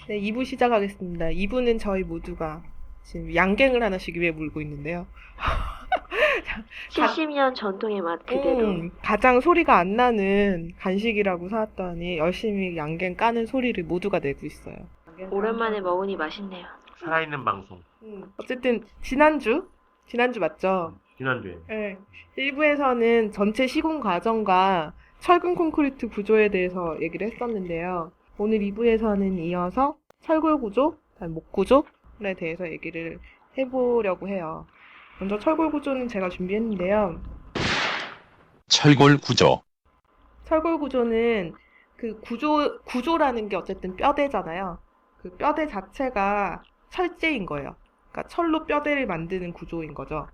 네, 2부 시작하겠습니다. 2부는 저희 모두가 지금 양갱을 하나씩 위에 물고 있는데요. 70년 전통의 맛 그대로. 가장 소리가 안 나는 간식이라고 사왔더니 열심히 양갱 까는 소리를 모두가 내고 있어요. 오랜만에 먹으니 맛있네요. 살아있는 방송. 어쨌든 지난주 맞죠? 지난주에. 네. 1부에서는 전체 시공 과정과 철근 콘크리트 구조에 대해서 얘기를 했었는데요. 오늘 2부에서는 이어서 철골 구조, 그다음 목 구조에 대해서 얘기를 해보려고 해요. 먼저 철골 구조는 제가 준비했는데요. 철골 구조. 철골 구조는 그 구조라는 게 어쨌든 뼈대잖아요. 그 뼈대 자체가 철제인 거예요. 그러니까 철로 뼈대를 만드는 구조인 거죠.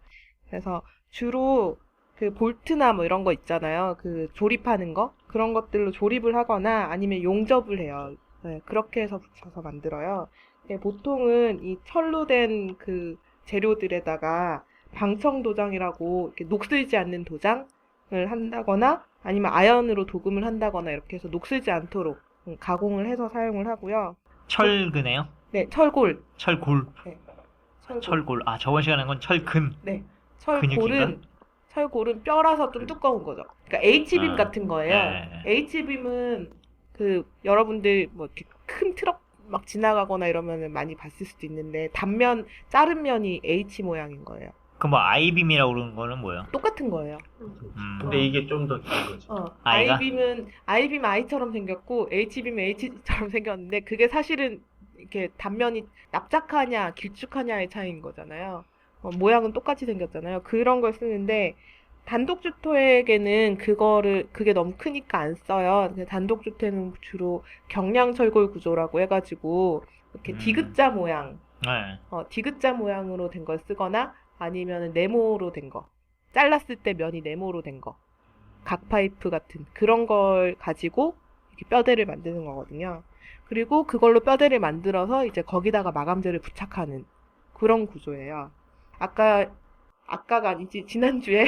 그래서 주로 그 볼트나 뭐 이런 거 있잖아요. 그 조립하는 거? 그런 것들로 조립을 하거나 아니면 용접을 해요. 네, 그렇게 해서 붙여서 만들어요. 네, 보통은 이 철로 된 그 재료들에다가 방청 도장이라고 이렇게 녹슬지 않는 도장을 한다거나 아니면 아연으로 도금을 한다거나 이렇게 해서 녹슬지 않도록 가공을 해서 사용을 하고요. 철근이에요? 네, 철골. 철골. 네, 철골. 아, 저번 시간에 한 건 철근. 네, 근육인가? 철골은 뼈라서 좀 두꺼운 거죠. 그러니까 H빔 아, 같은 거예요. 네. H빔은 그 여러분들 뭐 이렇게 큰 트럭 막 지나가거나 이러면은 많이 봤을 수도 있는데 단면 자른 면이 H 모양인 거예요. 그 뭐 아이빔이라고 그러는 거는 뭐예요? 똑같은 거예요. 근데 이게 좀 더 긴 거지. I가? I빔은 I처럼 생겼고 H빔은 H처럼 생겼는데 그게 사실은 이렇게 단면이 납작하냐 길쭉하냐의 차이인 거잖아요. 모양은 똑같이 생겼잖아요. 그런 걸 쓰는데 단독주택에는 그게 너무 크니까 안 써요. 근데 단독주택은 주로 경량철골 구조라고 해가지고 이렇게 디귿자 모양, 네. 디귿자 모양으로 된 걸 쓰거나 아니면 네모로 된 거, 잘랐을 때 면이 네모로 된 거, 각파이프 같은 그런 걸 가지고 이렇게 뼈대를 만드는 거거든요. 그리고 그걸로 뼈대를 만들어서 이제 거기다가 마감재를 부착하는 그런 구조예요. 아까가 아니지, 지난주에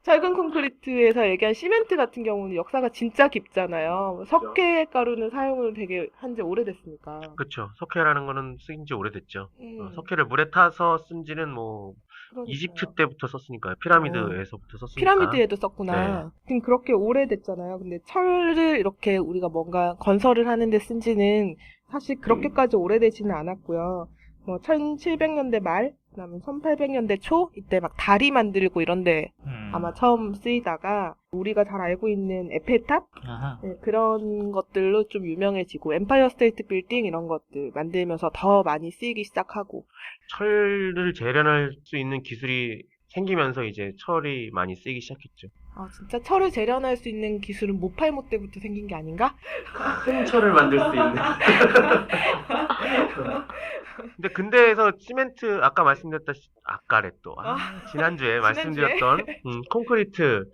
철근 콘크리트에서 얘기한 시멘트 같은 경우는 역사가 진짜 깊잖아요. 석회가루는 사용을 되게 한지 오래됐으니까. 그쵸. 석회라는 거는 쓰인 지 오래됐죠. 음, 석회를 물에 타서 쓴 지는 뭐, 그러니까요. 이집트 때부터 썼으니까요. 피라미드에서부터 썼으니까. 피라미드에도 썼구나. 지금 그렇게 오래됐잖아요. 근데 철을 이렇게 우리가 뭔가 건설을 하는데 쓴 지는 사실 그렇게까지 오래되지는 않았고요. 뭐 1700년대 말, 그다음에 1800년대 초 이때 막 다리 만들고 이런데 아마 처음 쓰이다가 우리가 잘 알고 있는 에펠탑 아하. 네, 그런 것들로 좀 유명해지고 엠파이어 스테이트 빌딩 이런 것들 만들면서 더 많이 쓰이기 시작하고 철을 재련할 수 있는 기술이 생기면서 이제 철이 많이 쓰이기 시작했죠. 진짜 철을 재련할 수 있는 기술은 모팔모 때부터 생긴 게 아닌가? 큰 철을 만들 수 있는. 근데 근대에서 시멘트 아까 아까래 또 지난주에 말씀드렸던 콘크리트를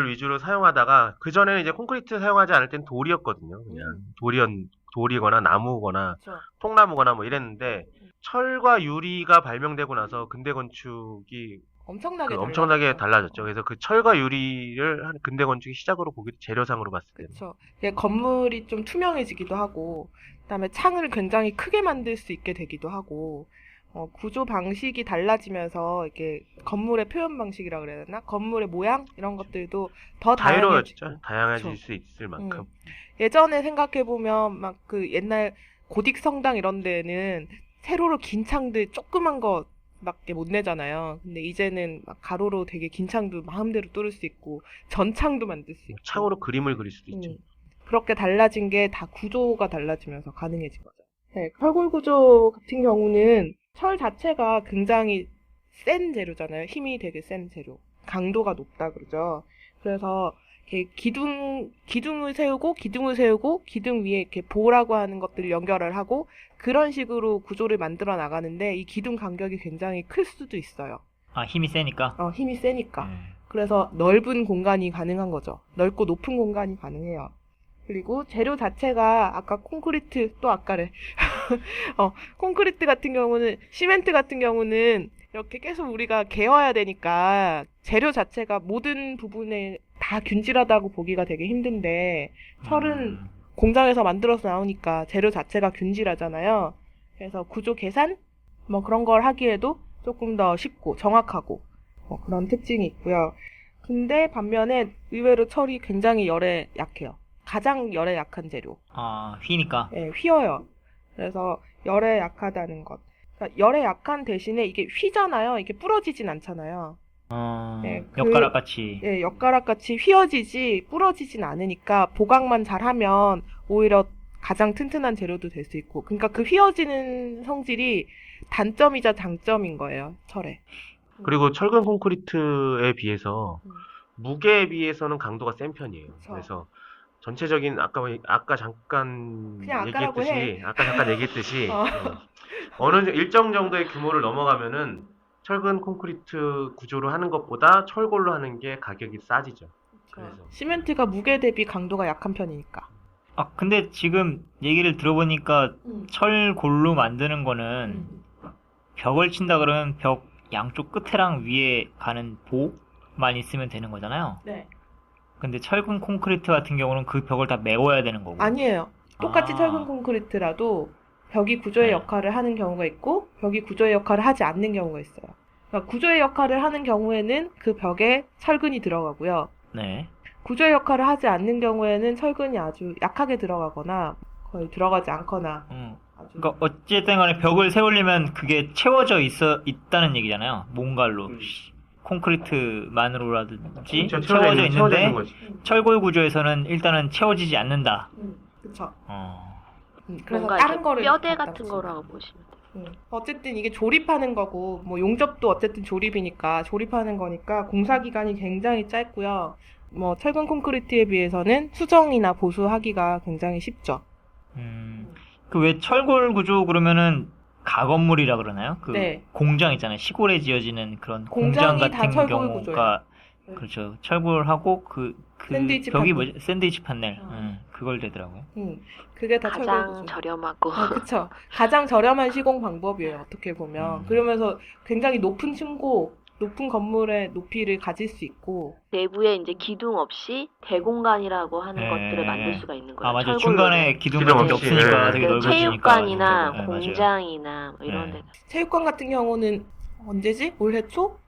위주로 사용하다가 그 전에는 이제 콘크리트 사용하지 않을 땐 돌이었거든요. 그냥 돌이거나 나무거나 그렇죠. 통나무거나 뭐 이랬는데 철과 유리가 발명되고 나서 근대 건축이 엄청나게 달라졌죠. 그래서 그 철과 유리를 한 근대 건축의 시작으로 보기도 재료상으로 봤을 때는. 그렇죠. 건물이 좀 투명해지기도 하고, 그다음에 창을 굉장히 크게 만들 수 있게 되기도 하고, 구조 방식이 달라지면서 이게 건물의 표현 방식이라 그래야 되나? 건물의 모양 이런 것들도 더 다양해질 그쵸. 수 있을 만큼. 예전에 생각해 보면 막 그 옛날 고딕 성당 이런 데는 세로로 긴 창들 조그만 거 밖에 못 내잖아요. 근데 이제는 막 가로로 되게 긴 창도 마음대로 뚫을 수 있고 전창도 만들 수 있고 창으로 그림을 그릴 수도 있죠. 그렇게 달라진 게 다 구조가 달라지면서 가능해진 거죠. 네, 철골 구조 같은 경우는 철 자체가 굉장히 센 재료잖아요. 힘이 되게 센 재료. 강도가 높다 그러죠. 그래서 이렇게 기둥을 세우고 기둥 위에 이렇게 보라고 하는 것들을 연결을 하고 그런 식으로 구조를 만들어 나가는데 이 기둥 간격이 굉장히 클 수도 있어요. 아, 힘이 세니까? 힘이 세니까. 그래서 넓은 공간이 가능한 거죠. 넓고 높은 공간이 가능해요. 그리고 재료 자체가 아까 콘크리트 또 아까래. 콘크리트 같은 경우는 시멘트 같은 경우는 이렇게 계속 우리가 개어야 되니까 재료 자체가 모든 부분에 다 균질하다고 보기가 되게 힘든데 철은 공장에서 만들어서 나오니까 재료 자체가 균질하잖아요. 그래서 구조 계산 뭐 그런 걸 하기에도 조금 더 쉽고 정확하고 뭐 그런 특징이 있고요. 근데 반면에 의외로 철이 굉장히 열에 약해요. 가장 열에 약한 재료. 아, 휘니까. 예, 휘어요. 그래서 열에 약하다는 것. 그러니까 열에 약한 대신에 이게 휘잖아요. 이게 부러지진 않잖아요. 네, 엿가락같이. 예, 엿가락같이 휘어지지 부러지진 않으니까 보강만 잘하면 오히려 가장 튼튼한 재료도 될 수 있고. 그러니까 그 휘어지는 성질이 단점이자 장점인 거예요, 철에. 그리고 철근 콘크리트에 비해서 음. 무게에 비해서는 강도가 센 편이에요. 그쵸. 그래서 전체적인 아까 잠깐 그냥 아까라고 얘기했듯이 어. 일정 정도의 규모를 넘어가면은 철근 콘크리트 구조로 하는 것보다 철골로 하는 게 가격이 싸지죠. 그래서 시멘트가 무게 대비 강도가 약한 편이니까. 아, 근데 지금 얘기를 들어보니까 철골로 만드는 거는 벽을 친다 그러면 벽 양쪽 끝에랑 위에 가는 보만 있으면 되는 거잖아요. 네. 근데 철근 콘크리트 같은 경우는 그 벽을 다 메워야 되는 거고. 아니에요. 똑같이 아. 철근 콘크리트라도 벽이 구조의 네. 역할을 하는 경우가 있고 벽이 구조의 역할을 하지 않는 경우가 있어요. 그러니까 구조의 역할을 하는 경우에는 그 벽에 철근이 들어가고요. 네. 구조의 역할을 하지 않는 경우에는 철근이 아주 약하게 들어가거나 거의 들어가지 않거나 아주 그러니까 어쨌든 간에 벽을 세우려면 그게 채워져 있다는 얘기잖아요. 뭔가로. 콘크리트만으로라든지 그렇죠. 채워져 채워져 있는 있는데 거지. 철골 구조에서는 일단은 채워지지 않는다. 그쵸. 어. 그래서 뭔가 다른 이렇게 거를 뼈대 갖다 같은 붙이는 거라고 보시면 돼요. 어쨌든 이게 조립하는 거고, 뭐 용접도 어쨌든 조립이니까, 조립하는 거니까 공사 기간이 굉장히 짧고요. 뭐 철근 콘크리트에 비해서는 수정이나 보수하기가 굉장히 쉽죠. 그 왜 철골 구조 그러면은 가건물이라 그러나요? 그 네. 공장 있잖아요. 시골에 지어지는 그런 공장 공장이 다 같은 철골 경우가 구조예요. 네. 그렇죠. 철골하고 그 샌드위치 벽이 판넬. 뭐지? 샌드위치 판넬. 그걸 되더라고요. 그게 다 철골 가장 구조. 저렴하고 그쵸. 가장 저렴한 시공 방법이에요. 어떻게 보면. 그러면서 굉장히 높은 층고, 높은 건물의 높이를 가질 수 있고, 내부에 이제 기둥 없이 대공간이라고 하는 네. 것들을 만들 수가 있는 거예요. 아, 맞아요. 철골로는. 중간에 기둥 기둥 같은 게 없이, 없으니까 네. 되게 그 넓어지니까. 체육관이나 네, 맞아요. 공장이나 뭐 이런 네. 데 체육관 같은 경우는 언제지? 올해 초?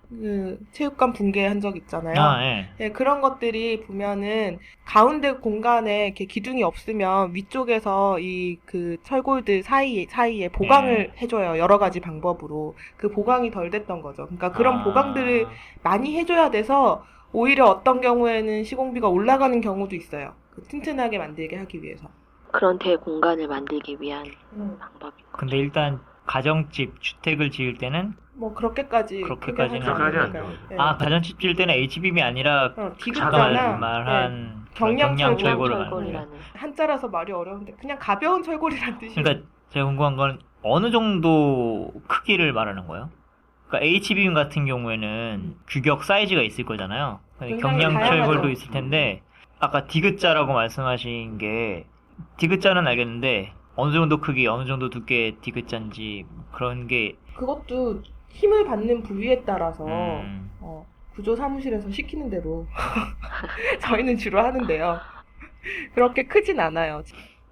그 체육관 붕괴한 적 있잖아요. 아, 예. 네, 그런 것들이 보면은 가운데 공간에 이렇게 기둥이 없으면 위쪽에서 이 그 철골들 사이에 보강을 해줘요. 여러 가지 방법으로. 그 보강이 덜 됐던 거죠. 그러니까 그런 보강들을 많이 해줘야 돼서 오히려 어떤 경우에는 시공비가 올라가는 경우도 있어요. 그 튼튼하게 만들게 하기 위해서. 그런 대공간을 만들기 위한 방법이고. 근데 일단 가정집 주택을 지을 때는 뭐 그렇게까지 그렇게까지는 크게 하지 안 않으니까요. 돼요. 네. 아, 가정집 지을 때는 HBM이 아니라 디귿자나 말한 경량 철골을 말하는 거예요. 철골이라는. 한자라서 말이 어려운데 그냥 가벼운 철골이란 뜻이에요. 그러니까 제가 궁금한 건 어느 정도 크기를 말하는 거예요? 그러니까 HBM 같은 경우에는 규격 사이즈가 있을 거잖아요. 굉장히 경량 다양하죠. 철골도 있을 텐데 아까 디귿자라고 말씀하신 게 디귿자는 알겠는데 어느 정도 크기, 어느 정도 두께의 디귿자인지 그런 게 그것도 힘을 받는 부위에 따라서 음, 구조 사무실에서 시키는 대로 저희는 주로 하는데요. 그렇게 크진 않아요.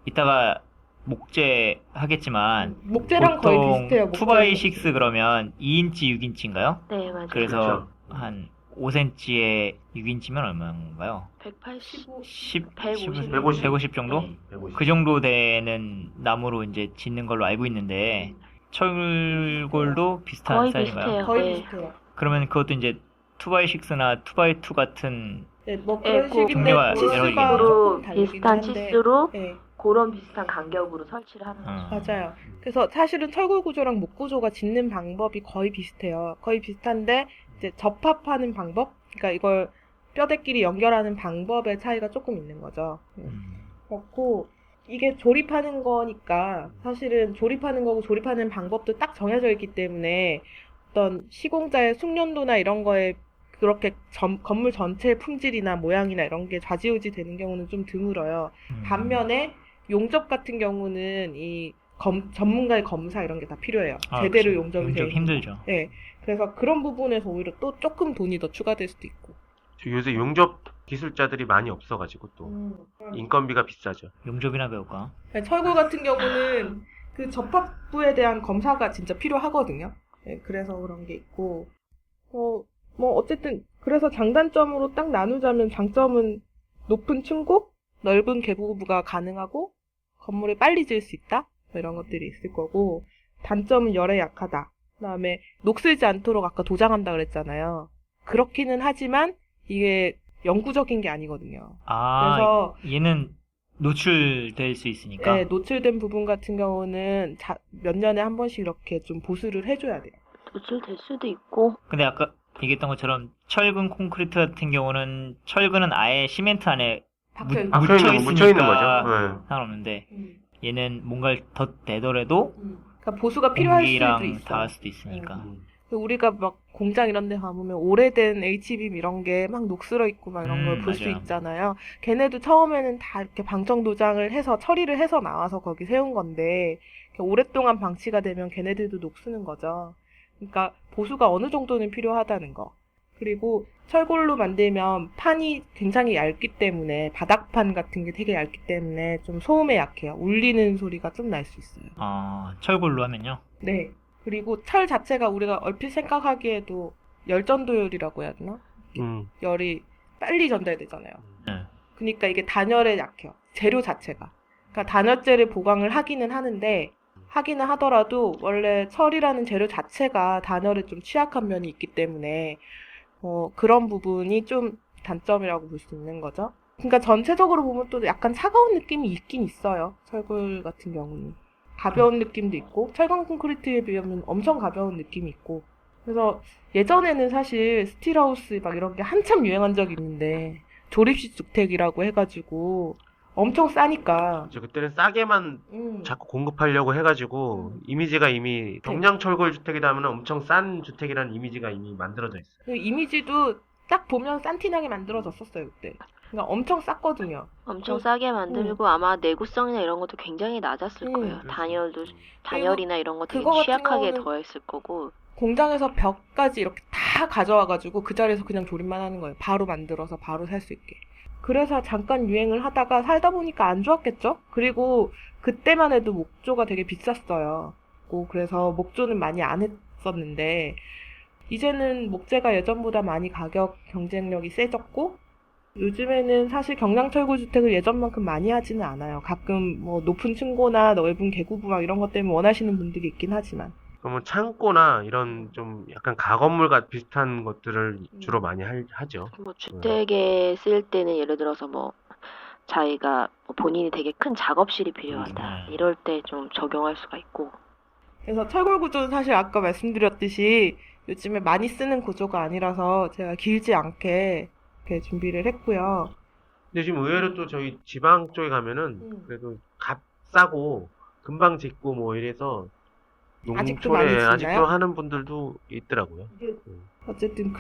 이따가 목재 하겠지만 목재랑 거의 보통 비슷해요. 2x6 그러면 2인치, 6인치인가요? 네, 맞아요. 그래서 한 5cm에 6인치면 얼마인가요? 180. 150 150. 정도? 네. 150. 그 정도 되는 나무로 이제 짓는 걸로 알고 있는데 철골도 비슷한 거의 사이즈인가요? 비슷해요. 거의 네. 비슷해요. 그러면 그것도 이제 2x6나 2x2 같은 네, 뭐 그런 그 식인데 종류가 여러 치수가 개겠네요. 조금 다르긴 비슷한 한데, 치수로 네, 그런 비슷한 간격으로 설치를 하는 거죠. 맞아요. 그래서 사실은 철골 구조랑 목 구조가 짓는 방법이 거의 비슷해요. 거의 비슷한데 이제 접합하는 방법, 그러니까 이걸 뼈대끼리 연결하는 방법의 차이가 조금 있는 거죠. 그렇고 이게 조립하는 거니까 사실은 조립하는 거고 조립하는 방법도 딱 정해져 있기 때문에 어떤 시공자의 숙련도나 이런 거에 그렇게 건물 전체의 품질이나 모양이나 이런 게 좌지우지 되는 경우는 좀 드물어요. 반면에 용접 같은 경우는 이 전문가의 검사 이런 게 다 필요해요. 제대로 용접이 돼요. 힘들죠. 네. 그래서 그런 부분에서 오히려 또 조금 돈이 더 추가될 수도 있고. 요새 용접 기술자들이 많이 없어가지고 또 인건비가 비싸죠. 용접이나 배울까? 철골 같은 경우는 그 접합부에 대한 검사가 진짜 필요하거든요. 네, 그래서 그런 게 있고, 뭐 어쨌든 그래서 장단점으로 딱 나누자면 장점은 높은 층고, 넓은 계부가 가능하고, 건물을 빨리 지을 수 있다, 뭐 이런 것들이 있을 거고, 단점은 열에 약하다. 그다음에 녹슬지 않도록 아까 도장한다 그랬잖아요. 그렇기는 하지만 이게 영구적인 게 아니거든요. 아, 그래서 얘는 노출될 수 있으니까. 네, 노출된 부분 같은 경우는 몇 년에 한 번씩 이렇게 좀 보수를 해줘야 돼요. 노출될 수도 있고. 근데 아까 얘기했던 것처럼 철근 콘크리트 같은 경우는 철근은 아예 시멘트 안에 박혀있는 묻혀 묻혀 있는 거죠. 있으니까 네. 상관없는데 얘는 뭔가를 더 내더라도 그러니까 보수가 필요할 수도 공기랑 있어요. 닿을 수도 있으니까. 음. 우리가 막 공장 이런 데 가보면 오래된 H빔 이런 게 막 녹슬어 있고 막 이런 걸 볼 수 맞아요. 있잖아요. 걔네도 처음에는 다 이렇게 방청 도장을 해서 처리를 해서 나와서 거기 세운 건데 오랫동안 방치가 되면 걔네들도 녹쓰는 거죠. 그러니까 보수가 어느 정도는 필요하다는 거. 그리고 철골로 만들면 판이 굉장히 얇기 때문에 바닥판 같은 게 되게 얇기 때문에 좀 소음에 약해요. 울리는 소리가 좀 날 수 있어요. 철골로 하면요. 네. 그리고 철 자체가 우리가 얼핏 생각하기에도 열전도열이라고 해야 되나? 열이 빨리 전달되잖아요. 네. 그러니까 이게 단열에 약해요. 재료 자체가. 그러니까 단열재를 보강을 하기는 하더라도 원래 철이라는 재료 자체가 단열에 좀 취약한 면이 있기 때문에 그런 부분이 좀 단점이라고 볼 수 있는 거죠. 그러니까 전체적으로 보면 또 약간 차가운 느낌이 있긴 있어요. 철골 같은 경우는. 가벼운 느낌도 있고 철강 콘크리트에 비하면 엄청 가벼운 느낌이 있고 그래서 예전에는 사실 스틸하우스 막 이런 게 한참 유행한 적이 있는데 조립식 주택이라고 해가지고 엄청 싸니까 그때는 싸게만 자꾸 공급하려고 해가지고 이미지가 이미 경량철골 주택이다 하면 엄청 싼 주택이라는 이미지가 이미 만들어져 있어요. 그 이미지도 딱 보면 싼티나게 만들어졌었어요 그때. 그러니까 엄청 쌌거든요. 엄청 싸게 만들고 아마 내구성이나 이런 것도 굉장히 낮았을 거예요. 단열이나 이런 것들이 그거 같은 취약하게 경우는 더했을 거고. 공장에서 벽까지 이렇게 다 가져와가지고 그 자리에서 그냥 조립만 하는 거예요. 바로 만들어서 바로 살 수 있게. 그래서 잠깐 유행을 하다가 살다 보니까 안 좋았겠죠? 그리고 그때만 해도 목조가 되게 비쌌어요. 그래서 목조는 많이 안 했었는데 이제는 목재가 예전보다 많이 가격 경쟁력이 세졌고 요즘에는 사실 경량철골 주택을 예전만큼 많이 하지는 않아요. 가끔 뭐 높은 층고나 넓은 계구부 막 이런 것 때문에 원하시는 분들이 있긴 하지만 그러면 창고나 이런 좀 약간 가건물과 비슷한 것들을 주로 많이 하죠. 뭐 주택에 쓸 때는 예를 들어서 뭐 자기가 본인이 되게 큰 작업실이 필요하다. 이럴 때 좀 적용할 수가 있고. 그래서 철골 구조는 사실 아까 말씀드렸듯이 요즘에 많이 쓰는 구조가 아니라서 제가 길지 않게 이렇게 준비를 했고요. 근데 지금 의외로 또 저희 지방 쪽에 가면은 그래도 값싸고 금방 짓고 뭐 이래서 아직도 많이 짓나요? 아직도 하는 분들도 있더라고요. 어쨌든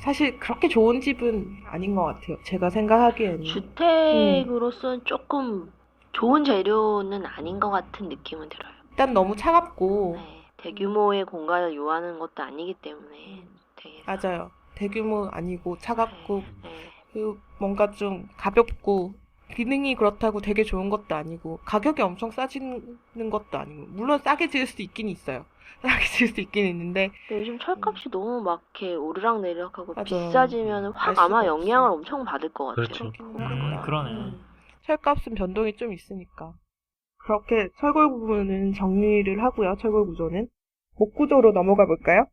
사실 그렇게 좋은 집은 아닌 것 같아요. 제가 생각하기에는. 주택으로서는 조금 좋은 재료는 아닌 것 같은 느낌은 들어요. 일단 너무 차갑고. 네, 대규모의 공간을 요하는 것도 아니기 때문에. 맞아요. 대규모 아니고 차갑고 네. 그리고 뭔가 좀 가볍고 기능이 그렇다고 되게 좋은 것도 아니고 가격이 엄청 싸지는 것도 아니고 물론 싸게 지을 수도 있긴 있어요. 싸게 지을 수도 있긴 있는데 근데 요즘 철값이 너무 막 이렇게 오르락내리락하고 맞아. 비싸지면 알 확 수가 아마 없어. 영향을 엄청 받을 것 같아요. 그렇죠. 그러네. 철값은 변동이 좀 있으니까 그렇게 철골 부분은 정리를 하고요. 철골 구조는 목 구조로 넘어가 볼까요?